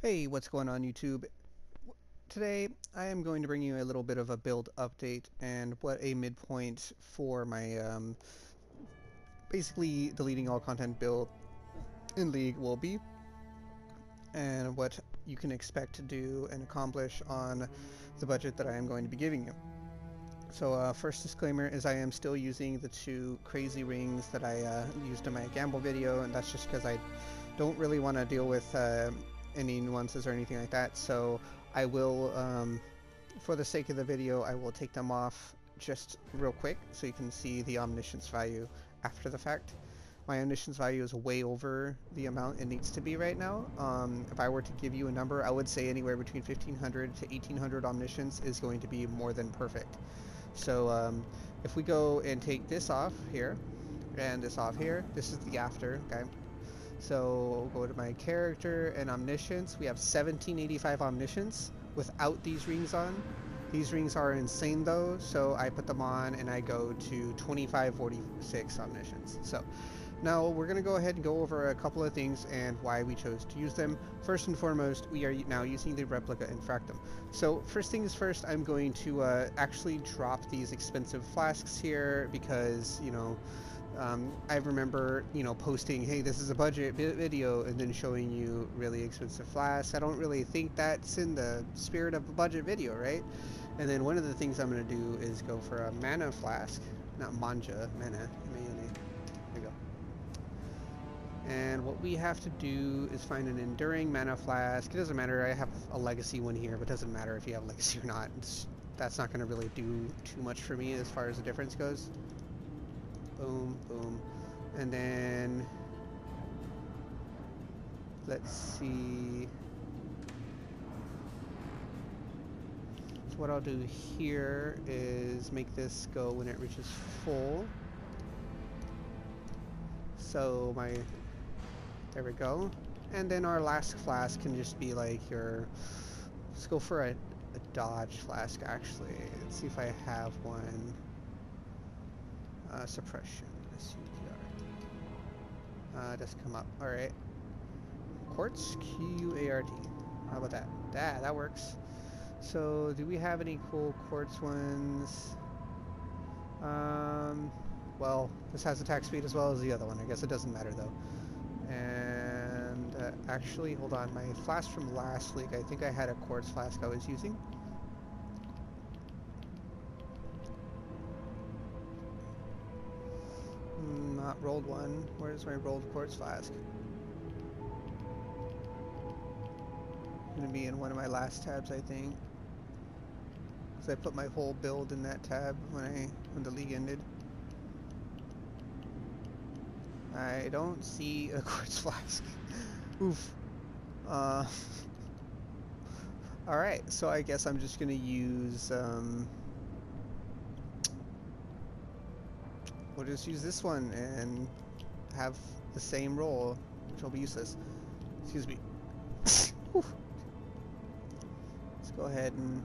Hey, what's going on YouTube? Today I am going to bring you a little bit of a build update and what a midpoint for my basically deleting all content build in League will be, and what you can expect to do and accomplish on the budget that I am going to be giving you. So first disclaimer is I am still using the two crazy rings that I used in my gamble video, and that's just because I don't really want to deal with any nuances or anything like that. So I will, for the sake of the video, I will take them off just real quick so you can see the omniscience value after the fact. My omniscience value is way over the amount it needs to be right now. If I were to give you a number, I would say anywhere between 1500 to 1800 omniscience is going to be more than perfect. So if we go and take this off here and this off here, this is the after, okay? So we'll go to my character and omniscience. We have 1785 omniscience without these rings on. These rings are insane though, so I put them on and I go to 2546 omniscience. So now we're going to go ahead and go over a couple of things and why we chose to use them. First and foremost, we are now using the replica infractum. So first things first, I'm going to actually drop these expensive flasks here because, you know, I remember, you know, posting, hey, this is a budget video, and then showing you really expensive flasks. I don't really think that's in the spirit of a budget video, right? And then one of the things I'm going to do is go for a mana flask, not manja, mana, M-A-N-A. There we go. And what we have to do is find an enduring mana flask. It doesn't matter, I have a legacy one here, but it doesn't matter if you have legacy or not. That's not going to really do too much for me as far as the difference goes. Boom, boom. And then let's see. So what I'll do here is make this go when it reaches full. So there we go. And then our last flask can just be like your, let's go for a dodge flask actually. Let's see if I have one. Suppression, SUPR. Doesn't come up. Alright. Quartz, Q-A-R-T. How about that? That works. So, do we have any cool quartz ones? Well, this has attack speed as well as the other one. I guess it doesn't matter though. And, actually, hold on. My flask from last week, I think I had a quartz flask I was using. Not rolled one. Where's my rolled quartz flask? Gonna be in one of my last tabs, I think. Because I put my whole build in that tab when the league ended. I don't see a quartz flask. Oof. Alright, so I guess I'm just gonna use we'll just use this one and have the same roll, which will be useless. Excuse me. Let's go ahead and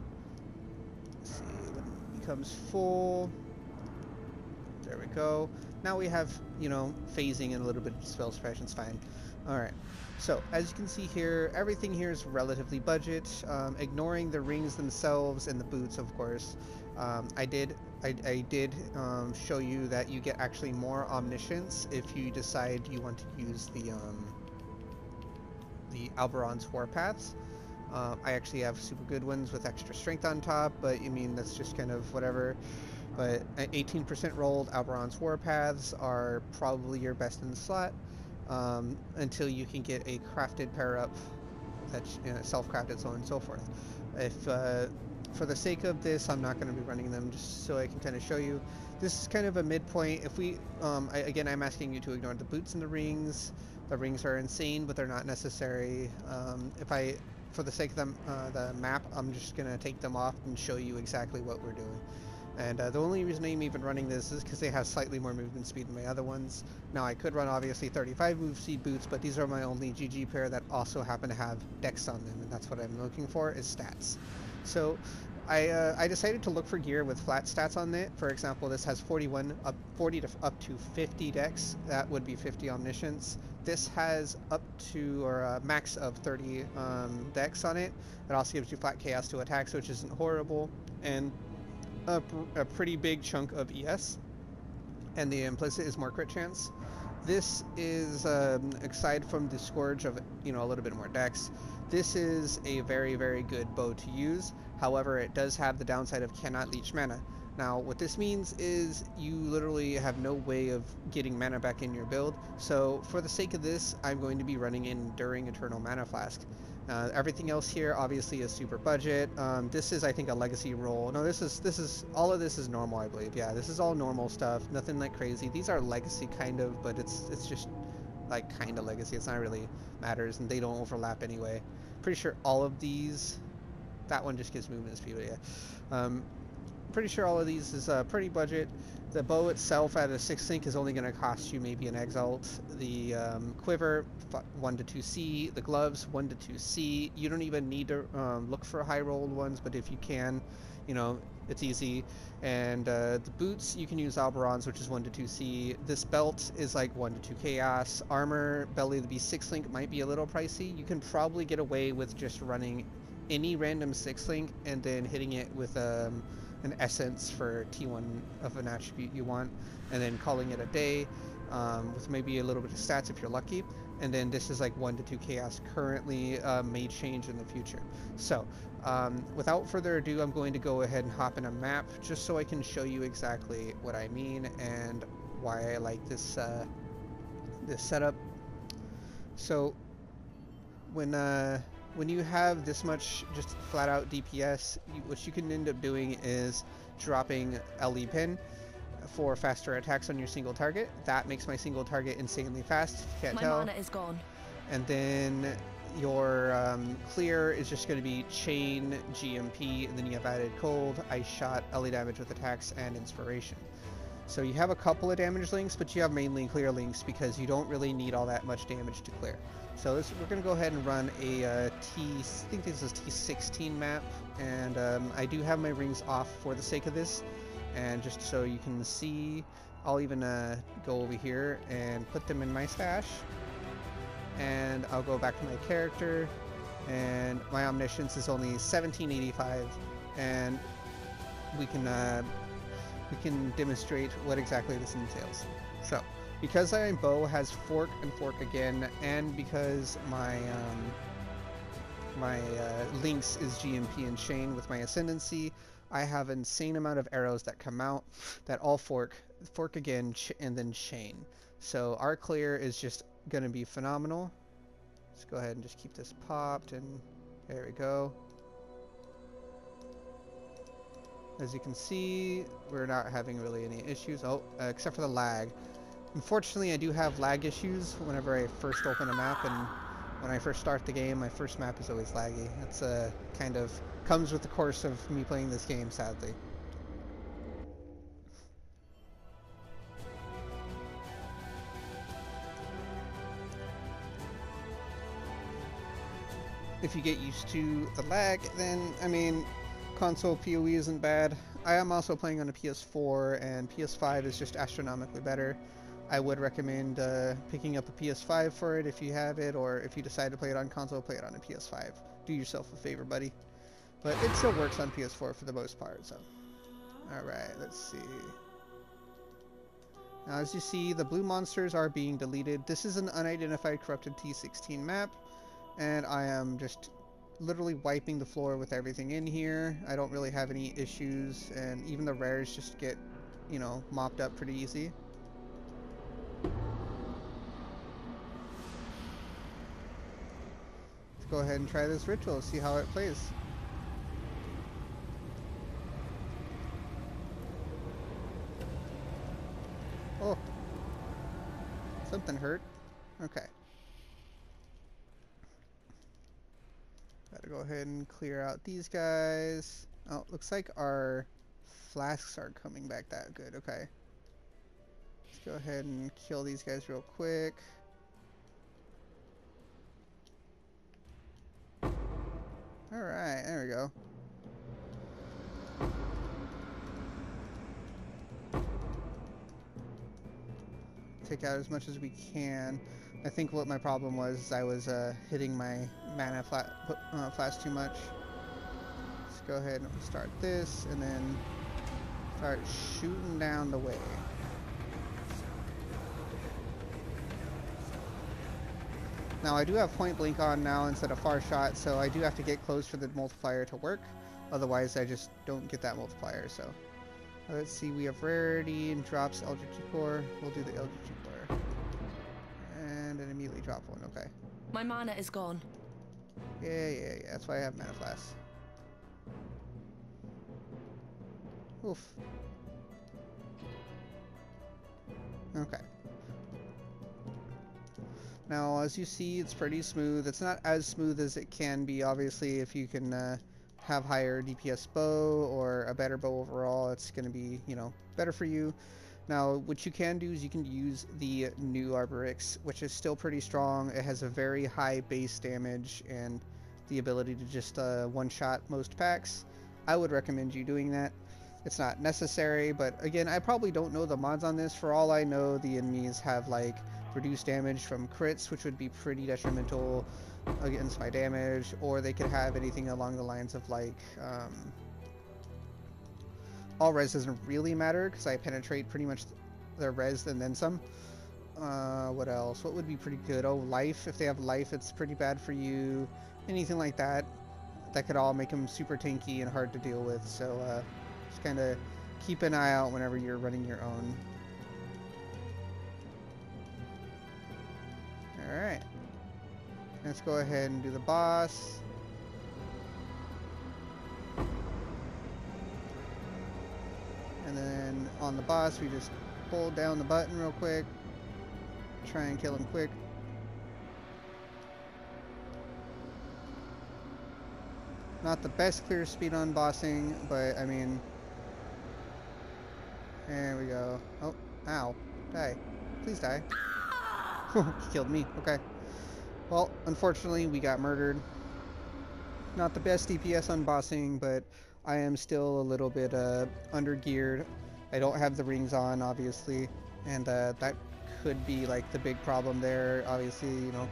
see when it becomes full. There we go. Now we have, you know, phasing and a little bit of spell suppression's fine. Alright, so as you can see here, everything here is relatively budget, ignoring the rings themselves and the boots, of course. I did show you that you get actually more omniscience if you decide you want to use the Alberon's Warpaths. I actually have super good ones with extra strength on top, but I mean that's just kind of whatever. But at 18% rolled, Alberon's Warpaths are probably your best in the slot until you can get a crafted pair up that's, you know, self-crafted, so on and so forth. If for the sake of this, I'm not going to be running them, just so I can kind of show you. This is kind of a midpoint. If we, again, I'm asking you to ignore the boots and the rings. The rings are insane, but they're not necessary. For the sake of the map, I'm just going to take them off and show you exactly what we're doing. And the only reason I'm even running this is because they have slightly more movement speed than my other ones. Now I could run obviously 35 move speed boots, but these are my only GG pair that also happen to have dex on them, and that's what I'm looking for is stats. So I decided to look for gear with flat stats on it. For example, this has 40 to up to 50 dex. That would be 50 omniscience. This has up to, or a max of 30 dex on it. It also gives you flat chaos to attacks, which isn't horrible, and a pretty big chunk of ES. And the implicit is more crit chance. This is, aside from the Scourge of, a little bit more dex, this is a very, very good bow to use. However, it does have the downside of cannot leech mana. Now, what this means is you literally have no way of getting mana back in your build. So, for the sake of this, I'm going to be running Enduring Eternal Mana Flask. Everything else here obviously is super budget. This is, I think, a legacy roll. No, this is all of this is normal, I believe. Yeah, this is all normal stuff. Nothing like crazy. These are legacy kind of, but it's just like kind of legacy. It's not really matters, and they don't overlap anyway. Pretty sure all of these. That one just gives movement speed. But yeah. Pretty sure all of these is pretty budget. The bow itself at a 6 sync is only going to cost you maybe an exalt. The quiver 1 to 2C. The gloves 1 to 2C. You don't even need to look for high rolled ones, but if you can, it's easy. And the boots, you can use Alberons, which is 1 to 2C. This belt is like 1 to 2 chaos. Armor, Belly of the Beast 6 link might be a little pricey. You can probably get away with just running any random 6 link and then hitting it with an essence for T1 of an attribute you want, and then calling it a day with maybe a little bit of stats if you're lucky. And then this is like 1 to 2 chaos currently, may change in the future. So without further ado, I'm going to go ahead and hop in a map just so I can show you exactly what I mean and why I like this this setup. So when you have this much just flat out DPS, what you can end up doing is dropping LE pin for faster attacks on your single target. That makes my single target insanely fast, if you can't tell. My mana is gone. And then your clear is just going to be chain, GMP, and then you have added cold, ice shot, LE damage with attacks, and inspiration. So you have a couple of damage links, but you have mainly clear links because you don't really need all that much damage to clear. So we're going to go ahead and run a I think this is t16 map, and I do have my rings off for the sake of this, and just so you can see, I'll even go over here and put them in my stash, and I'll go back to my character, and my omniscience is only 1785, and we can demonstrate what exactly this entails. So, because my bow has fork and fork again, and because my links is GMP and chain with my ascendancy, I have an insane amount of arrows that come out that all fork again, and then chain. So our clear is just gonna be phenomenal. Let's go ahead and just keep this popped, and there we go. As you can see, we're not having really any issues. Except for the lag. Unfortunately, I do have lag issues whenever I first open a map, and when I first start the game, my first map is always laggy. That's kind of comes with the course of me playing this game, sadly. If you get used to the lag, then, I mean, console PoE isn't bad. I am also playing on a PS4, and PS5 is just astronomically better. I would recommend picking up a PS5 for it if you have it, or if you decide to play it on console, play it on a PS5. Do yourself a favor, buddy. But it still works on PS4 for the most part, so. Alright, let's see. Now, as you see, the blue monsters are being deleted. This is an unidentified corrupted t16 map, and I am just literally wiping the floor with everything in here. I don't really have any issues, and even the rares just get, mopped up pretty easy. Let's go ahead and try this ritual, see how it plays. Oh, something hurt. Okay. Gotta go ahead and clear out these guys. Oh, looks like our flasks are coming back that good. Okay. Let's go ahead and kill these guys real quick. Alright, there we go. take out as much as we can. I think what my problem was is I was hitting my mana flash too much. Let's go ahead and start this, and then start shooting down the way. Now I do have point blank on now instead of far shot, so I do have to get close for the multiplier to work. Otherwise I just don't get that multiplier. So let's see, we have rarity and drops Eldritch Core. We'll do the Eldritch Core. And then immediately drop one, okay. My mana is gone. Yeah, that's why I have mana flash. Oof. Okay. Now, as you see, it's pretty smooth. It's not as smooth as it can be, obviously, if you can have higher DPS bow or a better bow overall. It's going to be, you know, better for you. Now, what you can do is you can use the new Arborix, which is still pretty strong. It has a very high base damage and the ability to just one-shot most packs. I would recommend you doing that. It's not necessary, but again, I probably don't know the mods on this. For all I know, the enemies have like reduced damage from crits, which would be pretty detrimental against my damage, or they could have anything along the lines of like all res doesn't really matter because I penetrate pretty much their res and then some. What else? What would be pretty good? Oh, life. If they have life, it's pretty bad for you. Anything like that. That could all make them super tanky and hard to deal with. So just kind of keep an eye out whenever you're running your own. Alright. Let's go ahead and do the boss. And then on the boss, we just hold down the button real quick. Try and kill him quick. Not the best clear speed on bossing, but I mean... There we go. Oh, ow. Die. Please die. He killed me. Okay. Well, unfortunately, we got murdered. Not the best DPS on bossing, but I am still a little bit under-geared. I don't have the rings on, obviously, and that could be like the big problem there. Obviously, you know,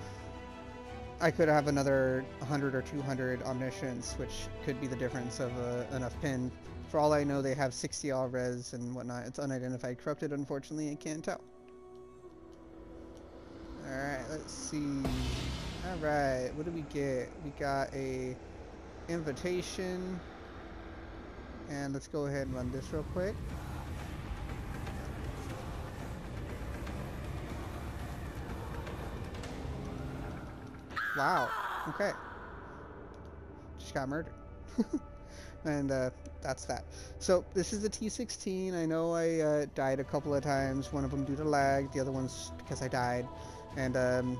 I could have another 100 or 200 omniscience, which could be the difference of enough pin. For all I know, they have 60 all res and whatnot. It's unidentified corrupted, unfortunately, I can't tell. Alright, let's see. Alright, what do we get? We got a invitation. And let's go ahead and run this real quick. Wow. Okay. Just got murdered. And that's that. So this is the t16. I know I died a couple of times. One of them due to lag. The other one's because I died. And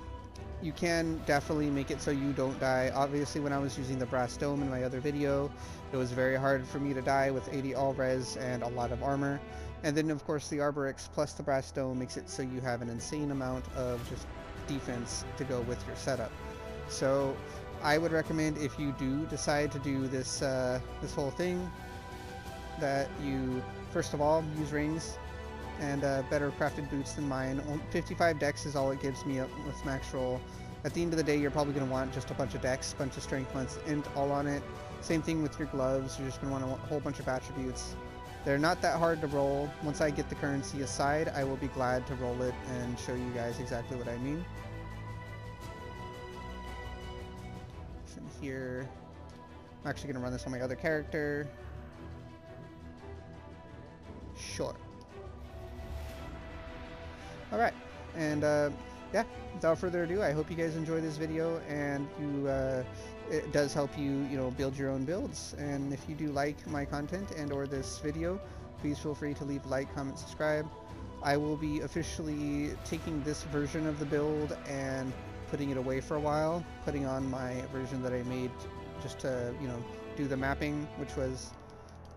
you can definitely make it so you don't die. Obviously, when I was using the brass dome in my other video, it was very hard for me to die with 80 all res and a lot of armor. And then of course the Arborix plus the brass dome makes it so you have an insane amount of just defense to go with your setup. So I would recommend, if you do decide to do this this whole thing, that you first of all use rings and better crafted boots than mine. 55 dex is all it gives me with max roll. At the end of the day, you're probably going to want just a bunch of dex, bunch of strength, bunch of int all on it. Same thing with your gloves. You're just going to want a whole bunch of attributes. They're not that hard to roll. Once I get the currency aside, I will be glad to roll it and show you guys exactly what I mean. From here, I'm actually going to run this on my other character. Sure. Alright, and yeah, without further ado, I hope you guys enjoy this video, and it does help you, you know, build your own builds. And if you do like my content and or this video, please feel free to leave a like, comment, subscribe. I will be officially taking this version of the build and putting it away for a while, putting on my version that I made just to, you know, do the mapping, which was,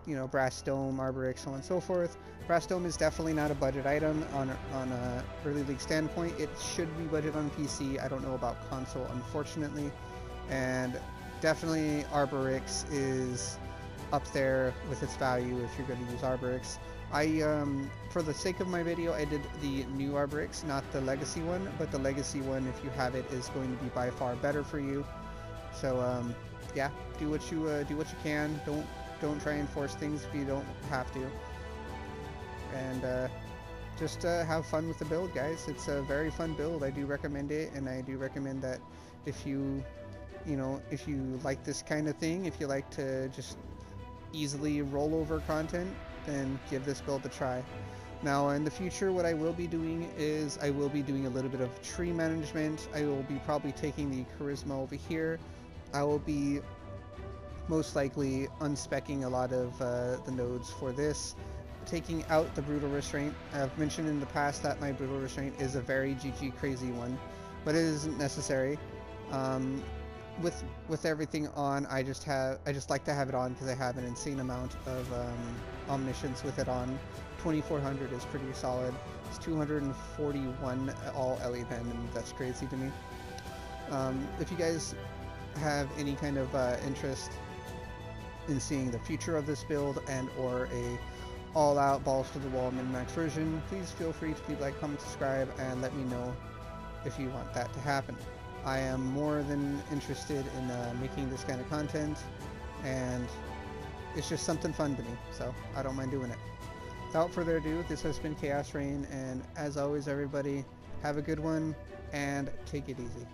you know, brass dome, Arborix, so on and so forth. Brass dome is definitely not a budget item on a early league standpoint. It should be budget on PC. I don't know about console, unfortunately. And definitely Arborix is up there with its value if you're going to use Arborix. For the sake of my video, I did the new Arborix, not the legacy one, but the legacy one, if you have it, is going to be by far better for you. So yeah, do what you can. Don't try and force things if you don't have to. And just have fun with the build, guys. It's a very fun build. I do recommend it, and I do recommend that if you like this kind of thing, if you like to just easily roll over content, then give this build a try. Now in the future, what I will be doing is I will be doing a little bit of tree management. I will be probably taking the charisma over here. I will be most likely unspecking a lot of the nodes for this, taking out the brutal restraint. I've mentioned in the past that my brutal restraint is a very GG crazy one, but it isn't necessary. With everything on, I just like to have it on because I have an insane amount of omniscience with it on. 2400 is pretty solid. It's 241 all LE pen, and that's crazy to me. If you guys have any kind of interest in seeing the future of this build and or a all-out balls to the wall min-max version, please feel free to leave a like, comment, subscribe, and let me know if you want that to happen. I am more than interested in making this kind of content, and it's just something fun to me, so I don't mind doing it. Without further ado, this has been Chaos-Reighn, and as always, everybody, have a good one, and take it easy.